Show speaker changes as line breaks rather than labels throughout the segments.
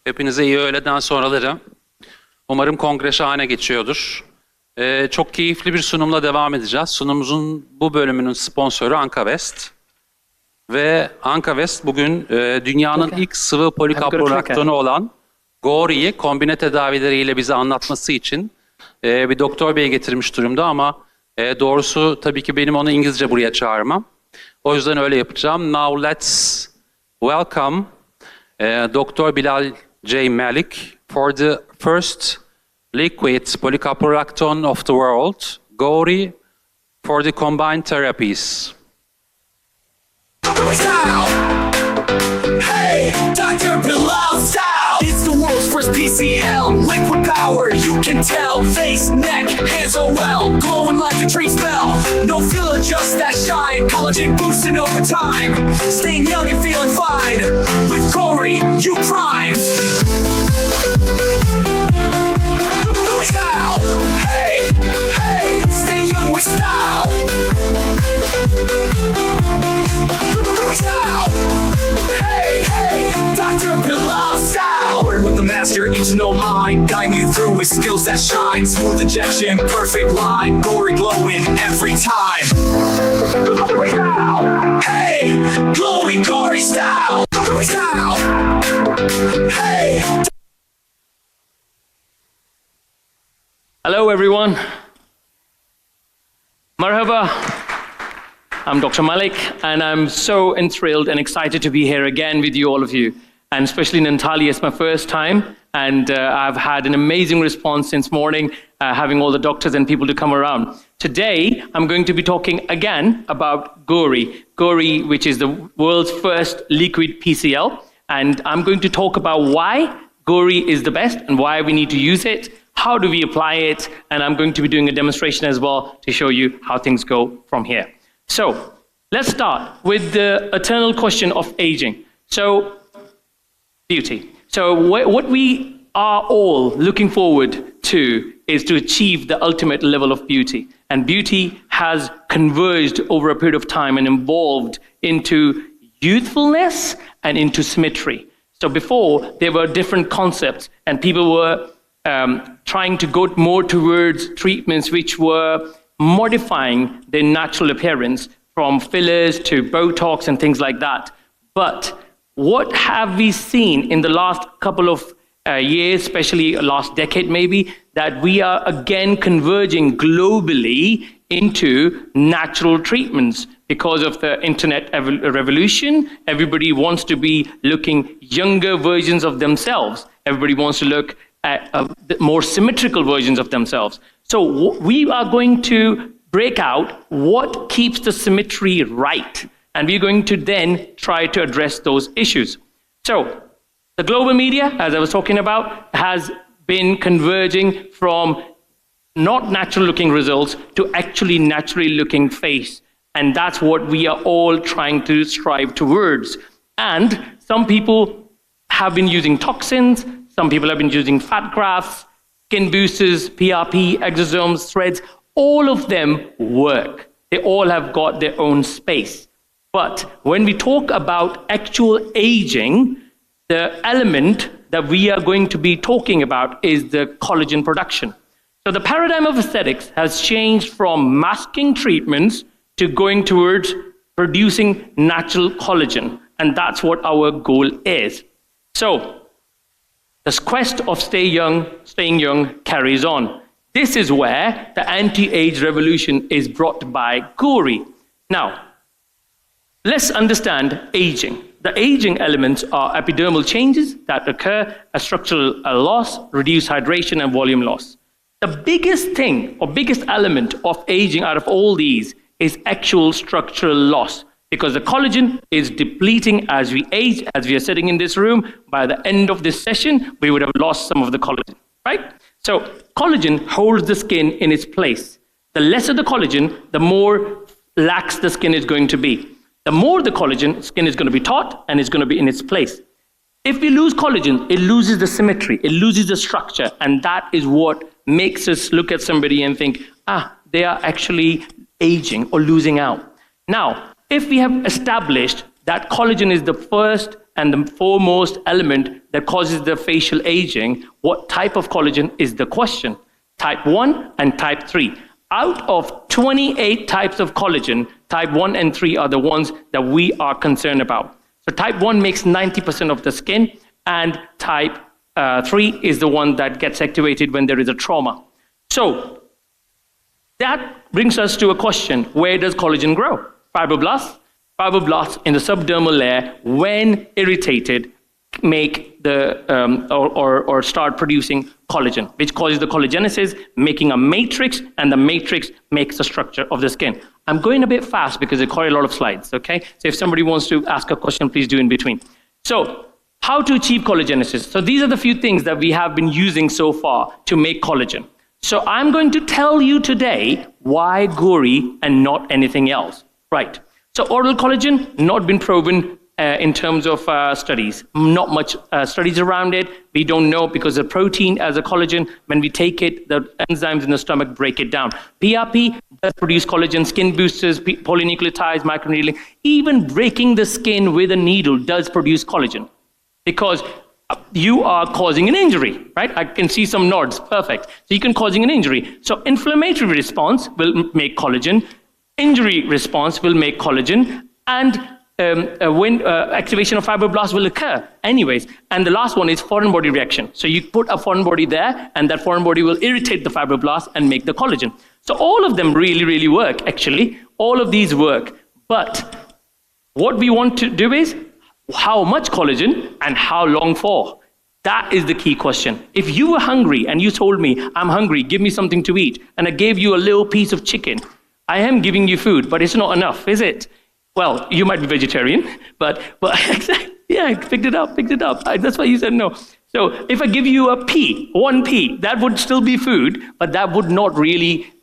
Hepinize iyi öğleden sonraları. Umarım kongre şahane geçiyordur. Çok keyifli bir sunumla devam edeceğiz. Sunumumuzun bu bölümünün sponsoru ANKA WEST. Ve ANKA WEST bugün dünyanın ilk sıvı polikaproraktonu olan GOURI'yi kombine tedavileriyle bize anlatması için bir doktor bey getirmiş durumda ama doğrusu tabii ki benim onu İngilizce buraya çağırmam. O yüzden öyle yapacağım. Now let's welcome Dr. BİLAL J MALİK for the first liquid polycaproacton of the world, GOURI, for the combined therapies.
Hey, Dr. BİLAL style. It's the world's first PCL. Liquid power, you can tell. Face, neck, hands are well. Glowing like a tree spell. No filler, just that shine. Collagen boosting over time. Staying young and feeling fine. With GOURI, you prime. Style. Hey, hey, stay young with style. Style. Hey, hey, Dr. BİLAL style. Word with the master, each no line. Guide you through with skills that shine. Smooth injection, perfect line. GOURI glowing every time. Style. Hey, glowing GOURI style. Style. Hey.
Hello everyone. Marhaba. I'm Dr. Malik, and I'm so enthralled and excited to be here again with you, all of you. And especially in Antalya, it's my first time, and I've had an amazing response since morning, having all the doctors and people to come around. Today, I'm going to be talking again about GOURI. GOURI, which is the world's first liquid PCL, and I'm going to talk about why GOURI is the best and why we need to use it. How do we apply it? And I'm going to be doing a demonstration as well to show you how things go from here. So let's start with the eternal question of aging. So beauty. So what we are all looking forward to is to achieve the ultimate level of beauty. And beauty has converged over a period of time and evolved into youthfulness and into symmetry. So before, there were different concepts and people were trying to go more towards treatments which were modifying their natural appearance from fillers to Botox and things like that. But what have we seen in the last couple of years, especially last decade maybe, that we are again converging globally into natural treatments because of the internet revolution. Everybody wants to be looking younger versions of themselves. Everybody wants to look at more symmetrical versions of themselves. So we are going to break out what keeps the symmetry right, and we're going to then try to address those issues. So the global media, as I was talking about, has been converging from not natural looking results to actually naturally looking face, and that's what we are all trying to strive towards. And some people have been using toxins. Some people have been using fat grafts, skin boosters, PRP, exosomes, threads. All of them work. They all have got their own space. But when we talk about actual aging, the element that we are going to be talking about is the collagen production. So the paradigm of aesthetics has changed from masking treatments to going towards producing natural collagen. And that's what our goal is. So this quest of staying young carries on. This is where the anti-age revolution is brought by GOURI. Now, let's understand aging. The aging elements are epidermal changes that occur as structural loss, reduced hydration, and volume loss. The biggest thing or biggest element of aging out of all these is actual structural loss, because the collagen is depleting as we age. As we are sitting in this room, by the end of this session, we would have lost some of the collagen, right? So collagen holds the skin in its place. The lesser the collagen, the more lax the skin is going to be. The more the collagen, skin is going to be taut and it's going to be in its place. If we lose collagen, it loses the symmetry, it loses the structure, and that is what makes us look at somebody and think, they are actually aging or losing out. Now, if we have established that collagen is the first and the foremost element that causes the facial aging, what type of collagen is the question? Type 1 and type 3. Out of 28 types of collagen, type 1 and 3 are the ones that we are concerned about. So type 1 makes 90% of the skin, and type 3 is the one that gets activated when there is a trauma. So that brings us to a question: where does collagen grow? Fibroblasts. Fibroblasts in the subdermal layer, when irritated, make the or start producing collagen, which causes the collagenesis, making a matrix, and the matrix makes the structure of the skin. I'm going a bit fast because there's quite a lot of slides, okay? So if somebody wants to ask a question, please do in between. So how to achieve collagenesis? So these are the few things that we have been using so far to make collagen. So I'm going to tell you today why GOURI and not anything else. Right. So oral collagen, not been proven in terms of studies. Not much studies around it. We don't know because the protein as a collagen, when we take it, the enzymes in the stomach break it down. PRP does produce collagen, skin boosters, polynucleotides, microneedling. Even breaking the skin with a needle does produce collagen, because you are causing an injury, right? I can see some nods, perfect. So you can causing an injury. So inflammatory response will make collagen, injury response will make collagen, and when activation of fibroblasts will occur anyways. And the last one is foreign body reaction. So you put a foreign body there, and that foreign body will irritate the fibroblasts and make the collagen. So all of them really, really work, actually. All of these work. But what we want to do is, how much collagen and how long for? That is the key question. If you were hungry and you told me, I'm hungry, give me something to eat, and I gave you a little piece of chicken, I am giving you food, but it's not enough, is it? Well, you might be vegetarian, but yeah, picked it up. That's why you said no. So if I give you a pea, one pea, that would still be food, but that would not really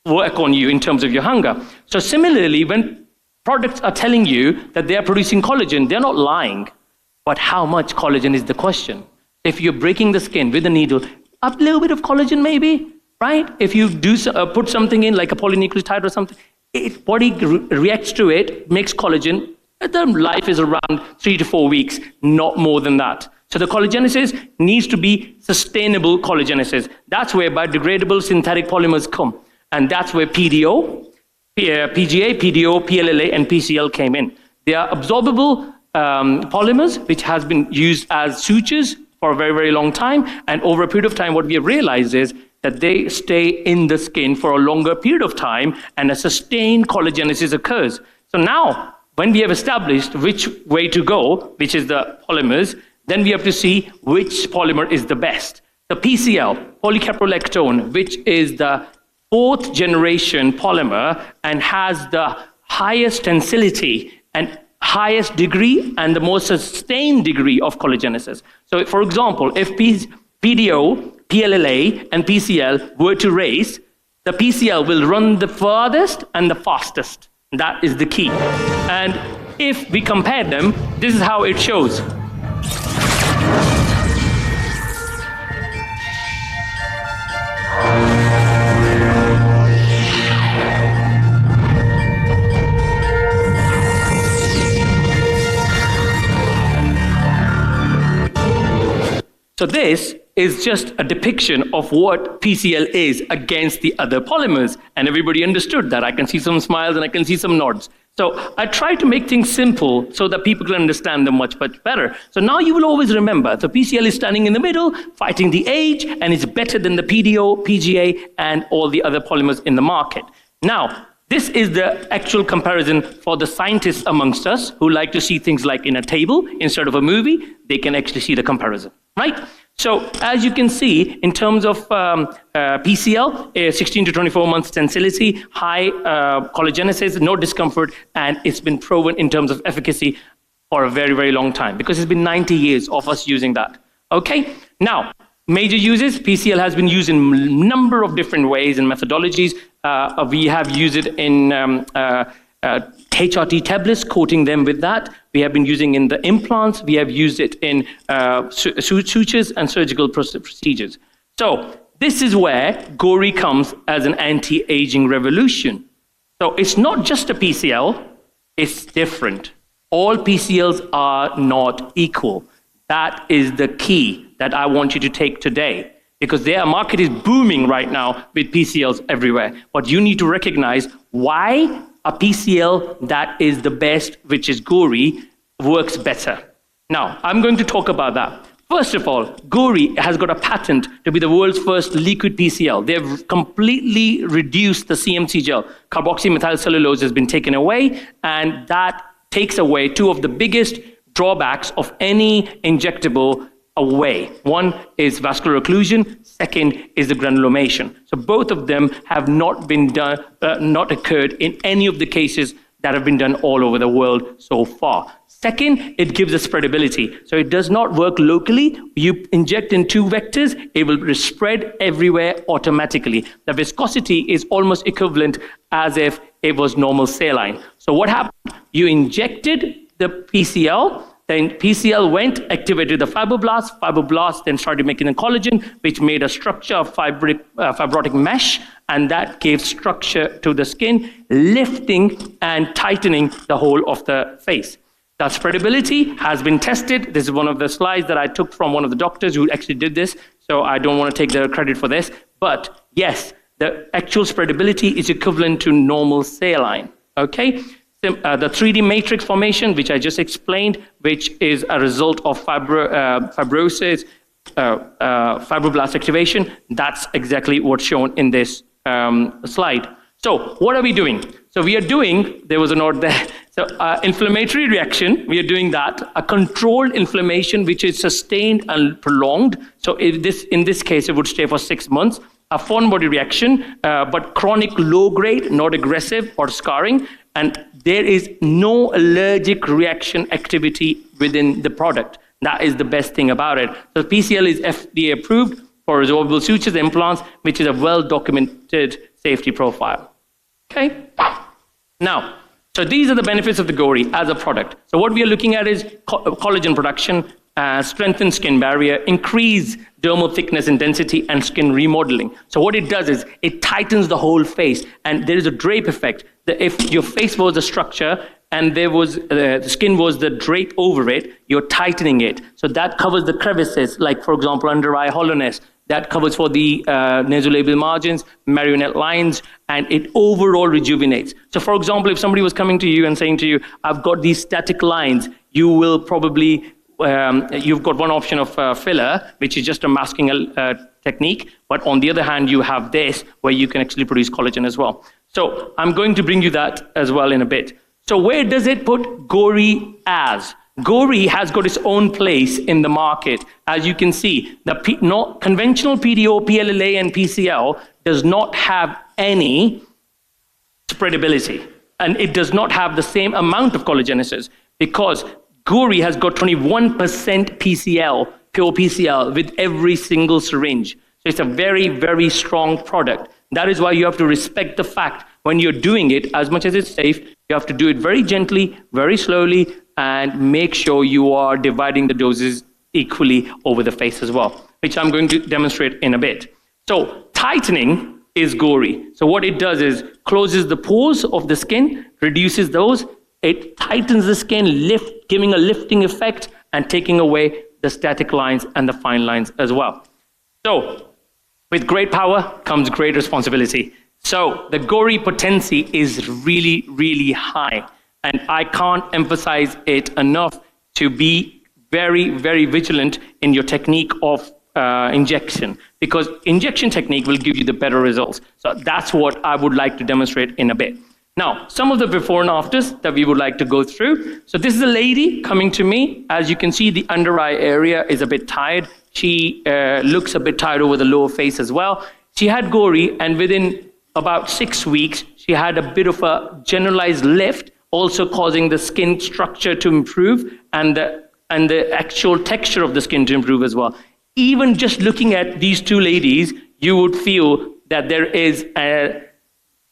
work on you in terms of your hunger. So similarly, when products are telling you that they are producing collagen, they're not lying. But how much collagen is the question? If you're breaking the skin with a needle, a little bit of collagen maybe, right? If you do put something in like a polynucleotide or something, body reacts to it, makes collagen. The life is around 3 to 4 weeks, not more than that. So the collagenesis needs to be sustainable collagenesis. That's where biodegradable synthetic polymers come. And that's where PGA, PDO, PLLA, and PCL came in. They are absorbable polymers, which has been used as sutures for a very, very long time. And over a period of time, what we have realized is that they stay in the skin for a longer period of time, and a sustained collagenesis occurs. So now, when we have established which way to go, which is the polymers, then we have to see which polymer is the best. The PCL, polycaprolactone, which is the 4th generation polymer and has the highest tensility and highest degree and the most sustained degree of collagenesis. So for example, if PDO, PLLA, and PCL were to race, the PCL will run the farthest and the fastest. That is the key. And if we compare them, this is how it shows. So this is just a depiction of what PCL is against the other polymers. And everybody understood that. I can see some smiles and I can see some nods. So I try to make things simple so that people can understand them much, much better. So now you will always remember, the PCL is standing in the middle, fighting the age, and it's better than the PDO, PGA, and all the other polymers in the market. Now, this is the actual comparison for the scientists amongst us who like to see things like in a table instead of a movie. They can actually see the comparison, right? So as you can see, in terms of PCL, 16 to 24 months tensility, high collagenesis, no discomfort, and it's been proven in terms of efficacy for a very, very long time, because it's been 90 years of us using that. Okay, now, major uses, PCL has been used in a number of different ways and methodologies. We have used it in HRT tablets, coating them with that. We have been using in the implants. We have used it in sutures and surgical procedures. So this is where GOURI comes as an anti-aging revolution. So it's not just a PCL, it's different. All PCLs are not equal. That is the key that I want you to take today, because their market is booming right now with PCLs everywhere. But you need to recognize why a PCL that is the best, which is GOURI, works better. Now, I'm going to talk about that. First of all, GOURI has got a patent to be the world's first liquid PCL. They've completely reduced the CMC gel. Carboxymethylcellulose has been taken away, and that takes away two of the biggest drawbacks of any injectable away. One is vascular occlusion, second is the granulomation. So both of them have not been done, not occurred in any of the cases that have been done all over the world so far. Second, it gives us spreadability. So it does not work locally. You inject in 2 vectors, it will spread everywhere automatically. The viscosity is almost equivalent as if it was normal saline. So what happened? You injected the PCL, then PCL went, activated the fibroblast then started making the collagen, which made a structure of fibrotic mesh, and that gave structure to the skin, lifting and tightening the whole of the face. The spreadability has been tested. This is one of the slides that I took from one of the doctors who actually did this, so I don't want to take the credit for this. But yes, the actual spreadability is equivalent to normal saline, okay? The 3D matrix formation, which I just explained, which is a result of fibrosis, fibroblast activation, that's exactly what's shown in this slide. So what are we doing? So we are doing, there was a note there, so inflammatory reaction, we are doing that, a controlled inflammation which is sustained and prolonged. So in this case, it would stay for 6 months. A foreign body reaction, but chronic low grade, not aggressive or scarring, and there is no allergic reaction activity within the product. That is the best thing about it. So PCL is FDA approved for resorbable sutures implants, which is a well-documented safety profile. Okay? Now, so these are the benefits of the GOURI as a product. So what we are looking at is collagen production, strengthen skin barrier, increase dermal thickness and density, and skin remodeling. So what it does is it tightens the whole face, and there is a drape effect. If your face was a structure and there was the skin was the drape over it, you're tightening it. So that covers the crevices, like for example under eye hollowness. That covers for the nasolabial margins, marionette lines, and it overall rejuvenates. So for example, if somebody was coming to you and saying to you, I've got these static lines, you will probably you've got one option of filler, which is just a masking technique. But on the other hand, you have this, where you can actually produce collagen as well. So I'm going to bring you that as well in a bit. So where does it put GOURI as? GOURI has got its own place in the market. As you can see, the conventional PDO, PLLA, and PCL does not have any spreadability. And it does not have the same amount of collagenesis, because GOURI has got 21% PCL, pure PCL, with every single syringe. So it's a very, very strong product. That is why you have to respect the fact when you're doing it, as much as it's safe, you have to do it very gently, very slowly, and make sure you are dividing the doses equally over the face as well, which I'm going to demonstrate in a bit. So tightening is GOURI. So what it does is closes the pores of the skin, reduces those, it tightens the skin, giving a lifting effect and taking away the static lines and the fine lines as well. So with great power comes great responsibility. So the GOURI potency is really, really high. And I can't emphasize it enough to be very, very vigilant in your technique of injection, because injection technique will give you the better results. So that's what I would like to demonstrate in a bit. Now, some of the before and afters that we would like to go through. So this is a lady coming to me. As you can see, the under eye area is a bit tired. She looks a bit tired over the lower face as well. She had GOURI, and within about 6 weeks, she had a bit of a generalized lift, also causing the skin structure to improve and the actual texture of the skin to improve as well. Even just looking at these two ladies, you would feel that there is a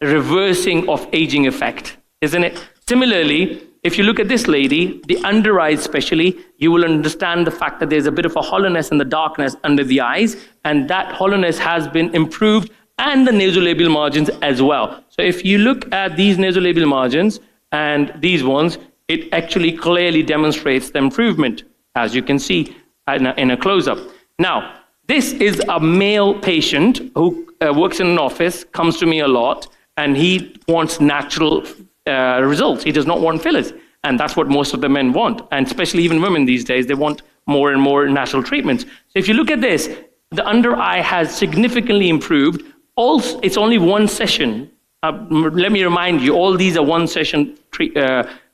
reversing of aging effect, isn't it? Similarly, if you look at this lady, the under eyes especially, you will understand the fact that there's a bit of a hollowness and the darkness under the eyes, and that hollowness has been improved, and the nasolabial margins as well. So if you look at these nasolabial margins and these ones, it actually clearly demonstrates the improvement, as you can see in a close-up. Now, this is a male patient who works in an office, comes to me a lot, and he wants natural results. He does not want fillers. And that's what most of the men want. And especially even women these days, they want more and more natural treatments. So if you look at this, the under eye has significantly improved. Also, it's only one session. Let me remind you, all these are one session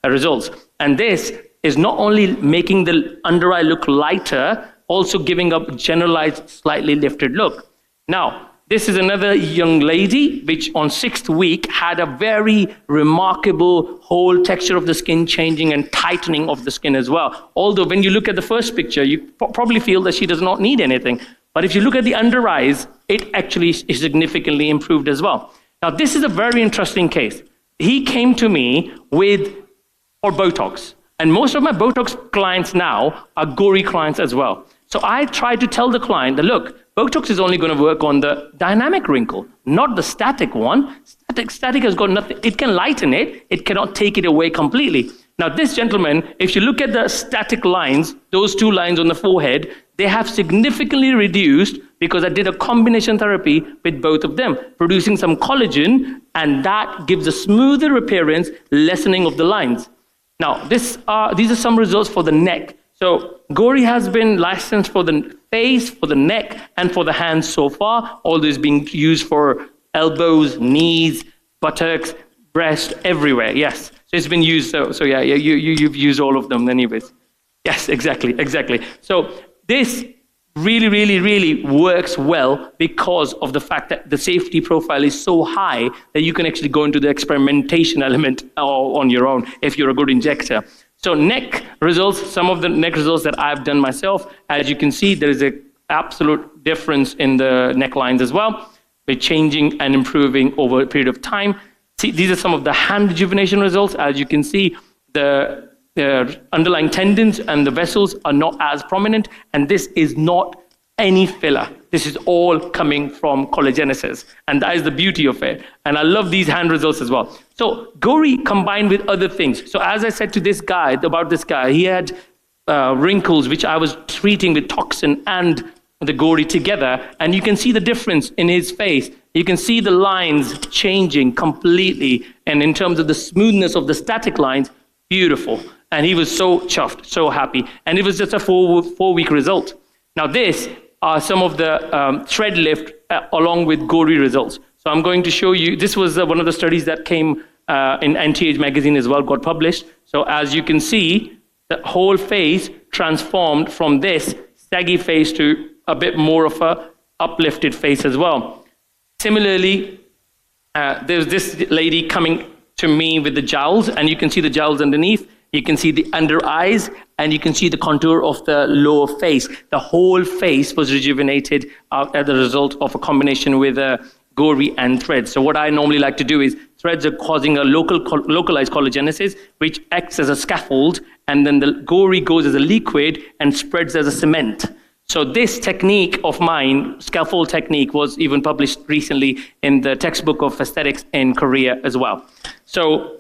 results. And this is not only making the under eye look lighter, also giving a generalized, slightly lifted look. Now, this is another young lady, which on 6th week had a very remarkable whole texture of the skin changing and tightening of the skin as well. Although when you look at the first picture, you probably feel that she does not need anything. But if you look at the under eyes, it actually is significantly improved as well. Now, this is a very interesting case. He came to me for Botox. And most of my Botox clients now are GOURI clients as well. So I try to tell the client that, look, Botox is only going to work on the dynamic wrinkle, not the static one. Static has got nothing. It can lighten it. It cannot take it away completely. Now, this gentleman, if you look at the static lines, those 2 lines on the forehead, they have significantly reduced because I did a combination therapy with both of them, producing some collagen, and that gives a smoother appearance, lessening of the lines. Now, these are some results for the neck. So GOURI has been licensed for the face, for the neck, and for the hands so far. All this being used for elbows, knees, buttocks, breast, everywhere. Yes, so it's been used. So yeah, you've used all of them anyways. Yes, exactly. So this really works well because of the fact that the safety profile is so high that you can actually go into the experimentation element on your own if you're a good injector. So neck results, some of the neck results that I've done myself, as you can see, there is an absolute difference in the necklines as well, with changing and improving over a period of time. See, these are some of the hand rejuvenation results. As you can see, the underlying tendons and the vessels are not as prominent, and this is not any filler. This is all coming from collagenesis, and that is the beauty of it. And I love these hand results as well. So GOURI combined with other things. So as I said to this guy, he had wrinkles which I was treating with toxin and the GOURI together, and you can see the difference in his face. You can see the lines changing completely, and in terms of the smoothness of the static lines, beautiful. And he was so chuffed, so happy, and it was just a 4-week result. Now this are some of the thread lift along with GOURI results. So I'm going to show you, this was one of the studies that came in Anti-Age magazine as well, got published. So as you can see, the whole face transformed from this saggy face to a bit more of a uplifted face as well. Similarly, there's this lady coming to me with the jowls, and you can see the jowls underneath. You can see the under eyes, and you can see the contour of the lower face. The whole face was rejuvenated as a result of a combination with GOURI and threads. So what I normally like to do is, threads are causing a localized collagenesis, which acts as a scaffold, and then the GOURI goes as a liquid and spreads as a cement. So this technique of mine, scaffold technique, was even published recently in the textbook of aesthetics in Korea as well. So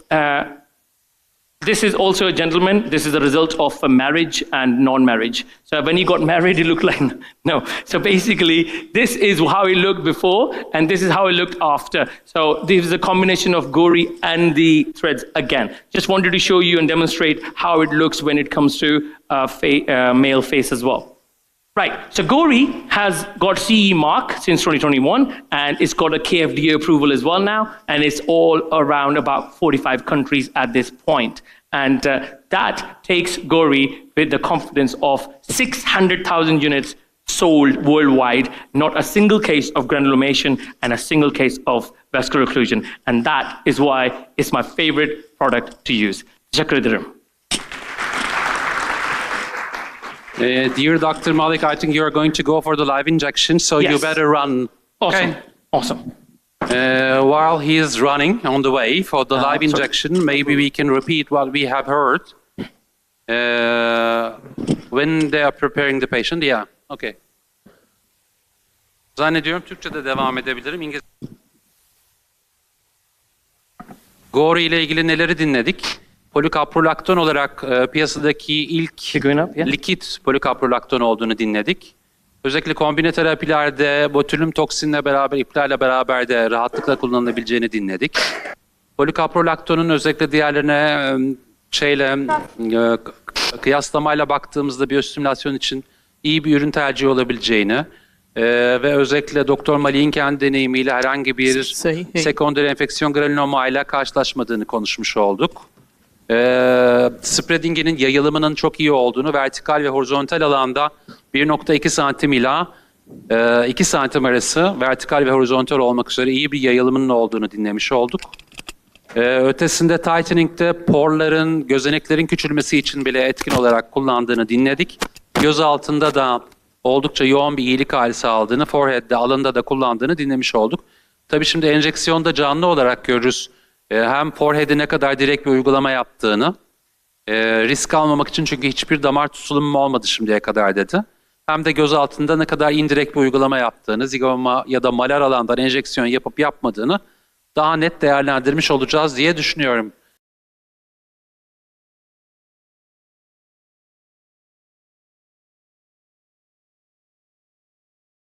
this is also a gentleman. This is a result of a marriage and non-marriage. So when he got married, he looked like, no. So basically, this is how he looked before, and this is how he looked after. So this is a combination of GOURI and the threads again. Just wanted to show you and demonstrate how it looks when it comes to male face as well. Right, so GOURI has got CE mark since 2021, and it's got a KFDA approval as well now, and it's all around about 45 countries at this point. And that takes GOURI with the confidence of 600,000 units sold worldwide, not a single case of granulomation and a single case of vascular occlusion. And that is why it's my favorite product to use. Teşekkür ederim.
Dear Dr. Malik, I think you are going to go for the live injection, so
Yes.
you better run.
Awesome,
Okay.
awesome.
While he is running on the way for the live
sorry.
injection, maybe we can repeat what we have heard when they are preparing the patient. Yeah, okay. Zannediyorum Türkçe'de devam edebilirim. GOURI ile ilgili neleri dinledik? polikaprolakton olarak piyasadaki ilk
Going up, yeah.
likit polikaprolakton olduğunu dinledik. Özellikle kombine terapilerde botulin toksinle beraber, iplerle beraber de rahatlıkla kullanılabileceğini dinledik. Polikaprolaktonun özellikle diğerlerine kıyaslamayla baktığımızda biyostimülasyon için iyi bir ürün tercihi olabileceğini ve özellikle Doktor Malik'in kendi deneyimiyle herhangi bir sekonder enfeksiyon granüloma ile karşılaşmadığını konuşmuş olduk. Spreading'inin yayılımının çok iyi olduğunu, vertikal ve horizontal alanda 1.2 santim ila 2 santim arası vertikal ve horizontal olmak üzere iyi bir yayılımının olduğunu dinlemiş olduk. Ötesinde tightening'de porların, gözeneklerin küçülmesi için bile etkin olarak kullandığını dinledik. Göz altında da oldukça yoğun bir iyilik hali sağladığını, forehead'de, alında da kullandığını dinlemiş olduk. Tabii şimdi enjeksiyonda canlı olarak görürüz. Hem forehead'e ne kadar direkt bir uygulama yaptığını, risk almamak için çünkü hiçbir damar tutulumum olmadı şimdiye kadar dedi. Hem de göz altında ne kadar indirekt bir uygulama yaptığını, zigoma ya da malar alandan enjeksiyon yapıp yapmadığını daha net değerlendirmiş olacağız diye düşünüyorum.